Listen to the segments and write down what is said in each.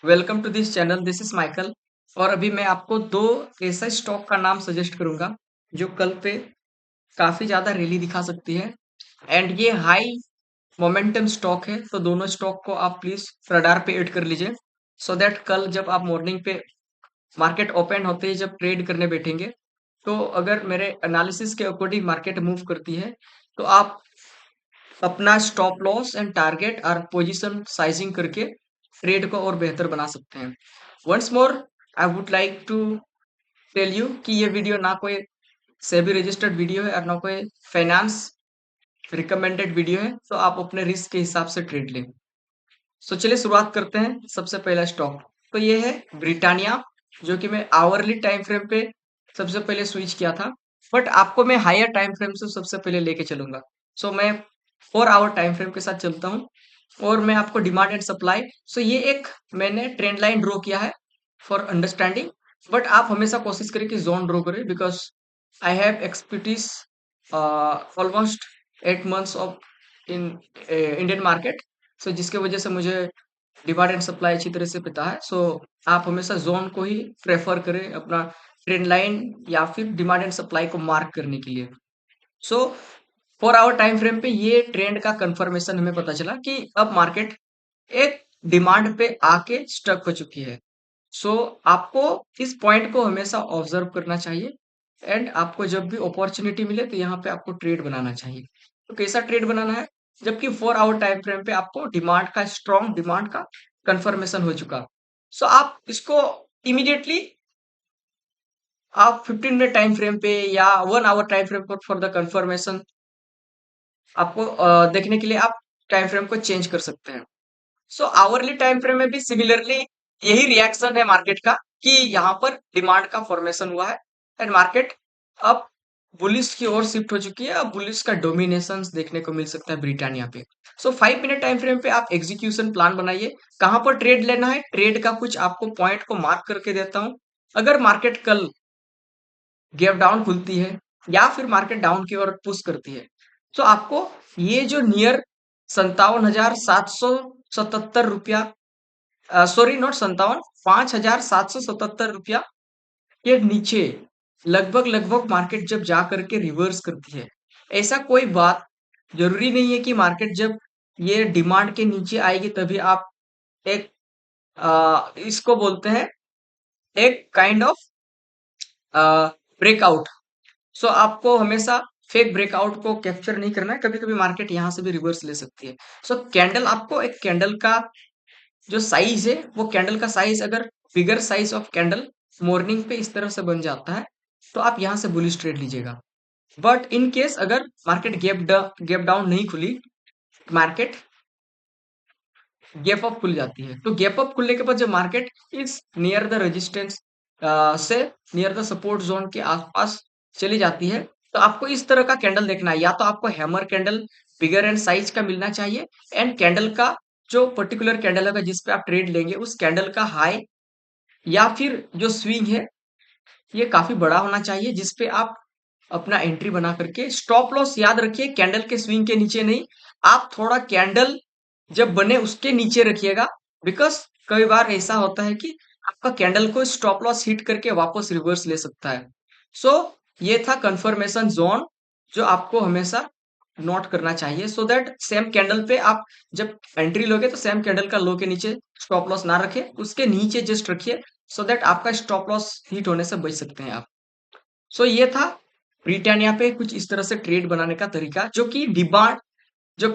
Welcome to this channel. This is Michael. और अभी मैं आपको दो ऐसा स्टॉक का नाम सजेस्ट करूंगा जो कल पे काफी ज्यादा रैली दिखा सकती है। एंड ये हाई मोमेंटम स्टॉक है, तो दोनों स्टॉक को आप प्लीज रडार पे ऐड कर लीजिए, सो दैट कल जब आप मॉर्निंग पे मार्केट ओपन होते ही जब ट्रेड करने बैठेंगे, तो अगर मेरे एनालिसिस के अकॉर्डिंग मार्केट मूव करती है, तो आप अपना स्टॉप लॉस एंड टारगेट और पोजीशन साइजिंग करके ट्रेड को और बेहतर बना सकते हैं। Once more, I would like to tell you कि ये वीडियो ना कोई सेबी रजिस्टर्ड वीडियो है और ना कोई फाइनेंस रिकमेंडेड वीडियो है, तो आप अपने रिस्क के हिसाब से ट्रेड लें। सो चलिए शुरुआत करते हैं। सबसे पहला स्टॉक तो ये है ब्रिटानिया, जो कि मैं आवरली टाइम फ्रेम पे सबसे पहले स्विच किया था, बट आपको मैं हायर टाइम फ्रेम से सबसे पहले लेके चलूंगा। सो मैं 4 आवर टाइम फ्रेम के साथ चलता हूँ और मैं आपको डिमांड एंड सप्लाई, सो ये एक मैंने ट्रेंड लाइन ड्रॉ किया है फॉर अंडरस्टैंडिंग। बट आप हमेशा कोशिश करें कि जोन ड्रॉ करें, because I have expertise almost 8 months of in Indian market. So जिसके वजह से मुझे डिमांड एंड सप्लाई अच्छी तरह से पता है। सो आप हमेशा जोन को ही प्रेफर करें अपना ट्रेंड लाइन या फिर डिमांड एंड सप्लाई को मार्क करने के लिए। सो 4 आवर टाइम फ्रेम पे ये ट्रेंड का कंफर्मेशन हमें पता चला कि अब मार्केट एक डिमांड पे आके स्टक हो चुकी है। सो आपको इस पॉइंट को हमेशा ऑब्जर्व करना चाहिए एंड आपको जब भी अपॉर्चुनिटी मिले तो यहाँ पे आपको ट्रेड बनाना चाहिए। तो कैसा ट्रेड बनाना है, जबकि 4 आवर टाइम फ्रेम पे आपको डिमांड का स्ट्रॉन्ग डिमांड का कंफर्मेशन हो चुका। सो आप इसको इमीडिएटली आप 15 मिनट टाइम फ्रेम पे या 1 आवर टाइम फ्रेम पर फॉर द कंफर्मेशन आपको देखने के लिए आप टाइम फ्रेम को चेंज कर सकते हैं। सो आवरली टाइम फ्रेम में भी सिमिलरली यही रिएक्शन है मार्केट का कि यहाँ पर डिमांड का फॉर्मेशन हुआ है एंड मार्केट अब बुलिश की ओर शिफ्ट हो चुकी है। अब बुलिश का डोमिनेशन देखने को मिल सकता है ब्रिटानिया पे। सो 5 मिनट टाइम फ्रेम पे आप एग्जीक्यूशन प्लान बनाइए, कहां पर ट्रेड लेना है, ट्रेड का कुछ आपको पॉइंट को मार्क करके देता हूं। अगर मार्केट कल गैप डाउन खुलती है या फिर मार्केट डाउन की ओर पुश करती है, तो आपको ये जो नियर 57,777 रुपया, सॉरी नॉट 57, 5,777 रुपया के नीचे लगभग लगभग मार्केट जब जा करके रिवर्स करती है। ऐसा कोई बात जरूरी नहीं है कि मार्केट जब ये डिमांड के नीचे आएगी तभी आप एक इसको बोलते हैं एक काइंड ऑफ ब्रेकआउट। सो आपको हमेशा फेक ब्रेकआउट को कैप्चर नहीं करना है, कभी कभी मार्केट यहां से भी रिवर्स ले सकती है। सो कैंडल आपको एक कैंडल का जो साइज है, वो कैंडल का साइज अगर bigger size of candle morning पे इस तरह से बन जाता है, तो आप यहां से बुलिश ट्रेड लीजिएगा। बट इन केस अगर मार्केट गैप डाउन नहीं खुली, मार्केट गैप अप खुल जाती है, तो गैप अप खुलने के बाद जब मार्केट इस नियर द रेजिस्टेंस से नियर द सपोर्ट जोन के आसपास चली जाती है, तो आपको इस तरह का कैंडल देखना है। या तो आपको hammer candle bigger and size का मिलना चाहिए एंड कैंडल का जो पर्टिकुलर कैंडल होगा जिस पे आप ट्रेड लेंगे उस कैंडल का हाई या फिर जो स्विंग है ये काफी बड़ा होना चाहिए, जिसपे आप अपना एंट्री बना करके स्टॉप लॉस याद रखिए कैंडल के स्विंग के नीचे नहीं, आप थोड़ा कैंडल जब बने उसके नीचे रखिएगा। बिकॉज कई बार ऐसा होता है कि आपका कैंडल को स्टॉप लॉस हिट करके वापस रिवर्स ले सकता है। सो ये था कंफर्मेशन जोन जो आपको हमेशा नोट करना चाहिए, सो दैट सेम कैंडल पे आप जब एंट्री लोगे तो सेम कैंडल का लो के नीचे स्टॉप लॉस ना रखे, उसके नीचे जस्ट रखिए, सो दैट आपका स्टॉप लॉस हिट होने से बच सकते हैं आप। सो ये था ब्रिटानिया पे कुछ इस तरह से ट्रेड बनाने का तरीका, जो कि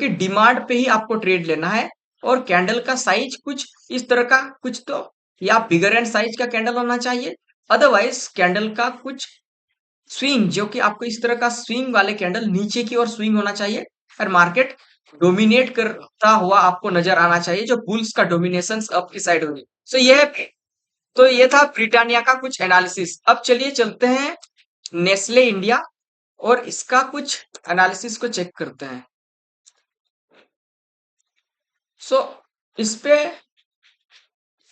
डिमांड पे ही आपको ट्रेड लेना है। और कैंडल का साइज कुछ इस तरह का, कुछ तो या बिगर एंड साइज का कैंडल होना चाहिए, अदरवाइज कैंडल का कुछ स्विंग जो कि आपको इस तरह का स्विंग वाले कैंडल नीचे की ओर स्विंग होना चाहिए और मार्केट डोमिनेट करता हुआ आपको नजर आना चाहिए, जो बुल्स का डोमिनेशन अप की साइड होगी। सो ये था ब्रिटानिया का कुछ एनालिसिस। अब चलिए चलते हैं नेस्ले इंडिया और इसका कुछ एनालिसिस को चेक करते हैं। सो इस पे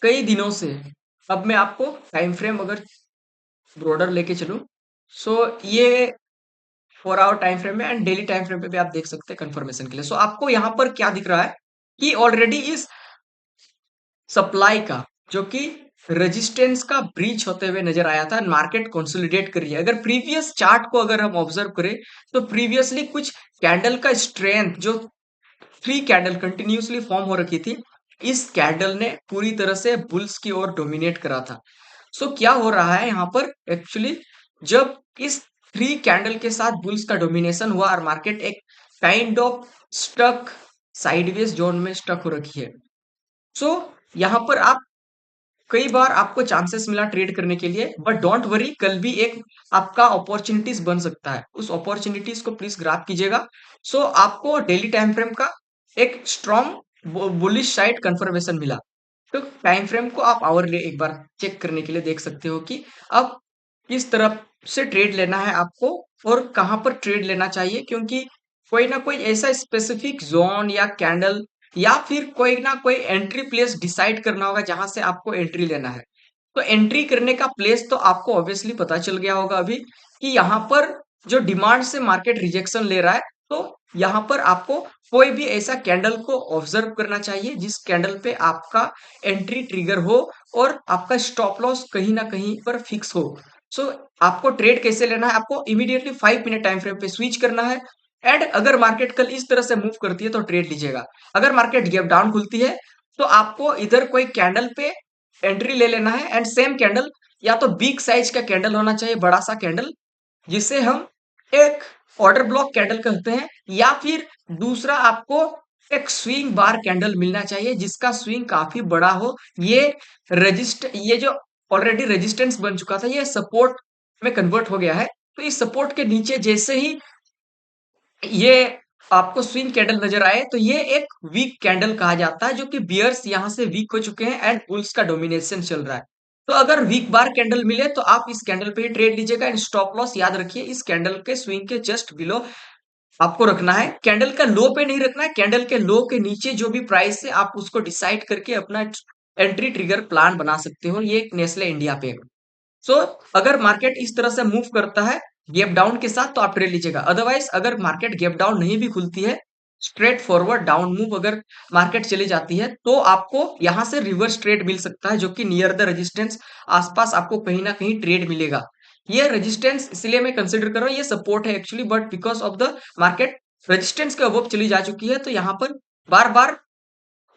कई दिनों से, अब मैं आपको टाइम फ्रेम अगर ब्रॉडर लेके चलूं, सो ये 4 आवर टाइम फ्रेम है एंड डेली टाइम फ्रेम पे भी आप देख सकते हैं कंफर्मेशन के लिए। सो आपको यहाँ पर क्या दिख रहा है कि ऑलरेडी इस सप्लाई का जो कि रेजिस्टेंस का ब्रीच होते हुए नजर आया था। मार्केट कंसोलिडेट कर रही है। अगर प्रीवियस चार्ट को अगर हम ऑब्जर्व करें तो प्रीवियसली कुछ कैंडल का स्ट्रेंथ जो 3 कैंडल कंटिन्यूसली फॉर्म हो रखी थी, इस कैंडल ने पूरी तरह से बुल्स की ओर डोमिनेट करा था। सो क्या हो रहा है यहाँ पर एक्चुअली, जब इस 3 कैंडल के साथ बुल्स का डोमिनेशन हुआ और मार्केट एक kind of stuck sideways zone में स्टक हो रखी है। सो यहाँ पर आप कई बार आपको चांसेस मिला ट्रेड करने के लिए, बट डोंट वरी, कल भी एक आपका अपॉर्चुनिटीज बन सकता है। उस अपॉर्चुनिटीज को प्लीज ग्रैब कीजिएगा। सो आपको डेली टाइम फ्रेम का एक स्ट्रॉन्ग बुलिश साइड कंफर्मेशन मिला। तो टाइम फ्रेम को आप आवरली एक बार चेक करने के लिए देख सकते हो कि अब किस तरफ से ट्रेड लेना है आपको और कहां पर ट्रेड लेना चाहिए, क्योंकि कोई ना कोई ऐसा स्पेसिफिक जोन या कैंडल या फिर कोई ना कोई एंट्री प्लेस डिसाइड करना होगा जहां से आपको एंट्री लेना है। तो एंट्री करने का प्लेस तो आपको ऑब्वियसली पता चल गया होगा अभी, कि यहाँ पर जो डिमांड से मार्केट रिजेक्शन ले रहा है, तो यहाँ पर आपको कोई भी ऐसा कैंडल को ऑब्जर्व करना चाहिए जिस कैंडल पे आपका एंट्री ट्रिगर हो और आपका स्टॉप लॉस कहीं ना कहीं पर फिक्स हो। सो आपको ट्रेड कैसे लेना है, आपको इमीडिएटली 5 मिनट टाइम फ्रेम पे स्विच करना है। एंड अगर मार्केट कल इस तरह से मूव करती है तो ट्रेड लीजिएगा। अगर मार्केट गैप डाउन खुलती है तो आपको इधर कोई कैंडल पे एंट्री ले लेना है। एंड सेम कैंडल या तो बिग साइज का कैंडल होना चाहिए, बड़ा सा कैंडल, जिसे हम एक ऑर्डर ब्लॉक कैंडल कहते हैं, या फिर दूसरा आपको एक स्विंग बार कैंडल मिलना चाहिए जिसका स्विंग काफी बड़ा हो। ये जो ऑलरेडी रेजिस्टेंस बन चुका था, ये सपोर्ट में कन्वर्ट हो गया है। तो इस सपोर्ट के नीचे जैसे ही ये आपको स्विंग कैंडल नजर आए तो ये एक वीक कैंडल कहा जाता है, जो कि बियर्स यहां से वीक हो चुके हैं एंड बुल्स का डोमिनेशन चल रहा है। तो अगर वीक बार कैंडल मिले तो आप इस कैंडल पे ही ट्रेड लीजिएगा। एंड स्टॉप लॉस याद रखिए, इस कैंडल के स्विंग के जस्ट बिलो आपको रखना है। कैंडल का लो पे नहीं रखना है, कैंडल के लो के नीचे जो भी प्राइस है आप उसको डिसाइड करके अपना एंट्री ट्रिगर प्लान बना सकते हो। ये नेस्ले इंडिया पे। सो अगर मार्केट इस तरह से मूव करता है गैप डाउन के साथ तो आप ट्रेड लीजिएगा। अदरवाइज अगर मार्केट गैप डाउन नहीं भी खुलती है, स्ट्रेट फॉरवर्ड डाउन मूव अगर मार्केट चली जाती है, तो आपको यहां से रिवर्स ट्रेड मिल सकता है, जो कि नियर द रेजिस्टेंस आसपास आपको कहीं ना कहीं ट्रेड मिलेगा। ये रेजिस्टेंस इसलिए मैं कंसिडर कर रहा हूँ, ये सपोर्ट है actually, but because of the market resistance के अबव चली जा चुकी है, तो यहाँ पर बार बार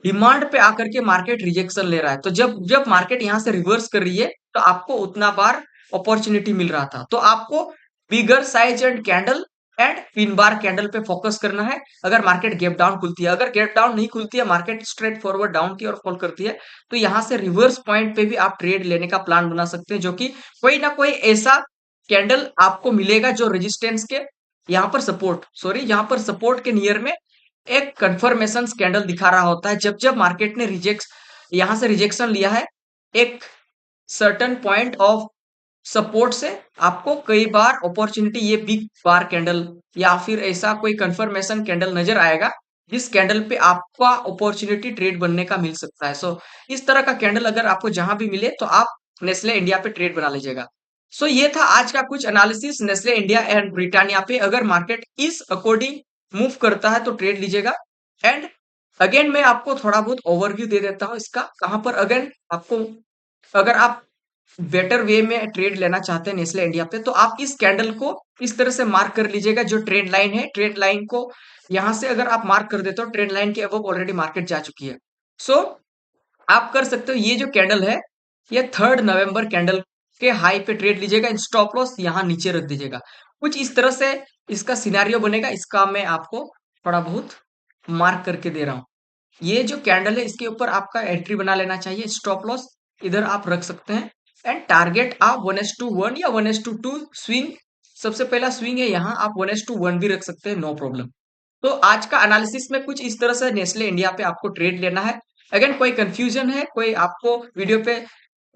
डिमांड पे आकर के मार्केट रिजेक्शन ले रहा है। तो जब जब मार्केट यहां से रिवर्स कर रही है तो आपको उतना बार अपॉर्चुनिटी मिल रहा था। तो आपको bigger size and candle and pin bar candle पे फोकस करना है। अगर मार्केट गैप डाउन खुलती है, अगर गैप डाउन नहीं खुलती है, मार्केट स्ट्रेट फॉरवर्ड डाउन की ओर फॉल करती है, तो यहाँ से रिवर्स पॉइंट पे भी आप ट्रेड लेने का प्लान बना सकते हैं, जो कि कोई ना कोई ऐसा कैंडल आपको मिलेगा जो रेजिस्टेंस के यहाँ पर सपोर्ट सॉरी यहाँ पर सपोर्ट के नियर में एक कंफर्मेशन कैंडल दिखा रहा होता है। जब जब मार्केट ने यहां से रिजेक्शन लिया है एक सर्टेन पॉइंट ऑफ सपोर्ट से, आपको कई बार अपॉर्चुनिटी ये बिग बार कैंडल या फिर ऐसा कोई कंफर्मेशन कैंडल नजर आएगा जिस कैंडल पे आपका अपॉर्चुनिटी ट्रेड बनने का मिल सकता है। सो इस तरह का कैंडल अगर आपको जहां भी मिले तो आप नेस्ले इंडिया पे ट्रेड बना लीजिएगा। सो ये था आज का कुछ analysis Nestle India and Britannia पे। अगर मार्केट इस अकॉर्डिंग मूव करता है तो ट्रेड लीजिएगा। एंड अगेन मैं आपको थोड़ा बहुत ओवरव्यू दे देता हूँ इसका, कहां पर अगेन आपको, अगर आप बेटर वे में ट्रेड लेना चाहते हैं नेस्ले इंडिया पे, तो आप इस कैंडल को इस तरह से मार्क कर लीजिएगा। जो ट्रेंड लाइन है, ट्रेंड लाइन को यहां से अगर आप मार्क कर देते हो, ट्रेंड लाइन के अबव ऑलरेडी मार्केट जा चुकी है। सो आप कर सकते हो, ये जो कैंडल है ये 3 नवंबर कैंडल के हाई पे ट्रेड लीजिएगा। स्टॉप लॉस यहाँ नीचे रख दीजिएगा। कुछ इस तरह से इसका सिनेरियो बनेगा। इसका मैं आपको थोड़ा बहुत मार्क करके दे रहा हूँ। ये जो कैंडल है इसके ऊपर आपका एंट्री बना लेना चाहिए। स्टॉप लॉस इधर आप रख सकते हैं। एंड टारगेट आप 1:1 या 1:2 स्विंग, सबसे पहला स्विंग है यहाँ, आप 1:1 भी रख सकते हैं, नो प्रॉब्लम। तो आज का एनालिसिस में कुछ इस तरह से नेस्ले इंडिया पे आपको ट्रेड लेना है। अगेन कोई कंफ्यूजन है, कोई आपको वीडियो पे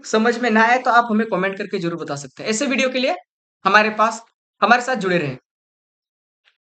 समझ में ना आए तो आप हमें कमेंट करके जरूर बता सकते हैं। ऐसे वीडियो के लिए हमारे पास हमारे साथ जुड़े रहें।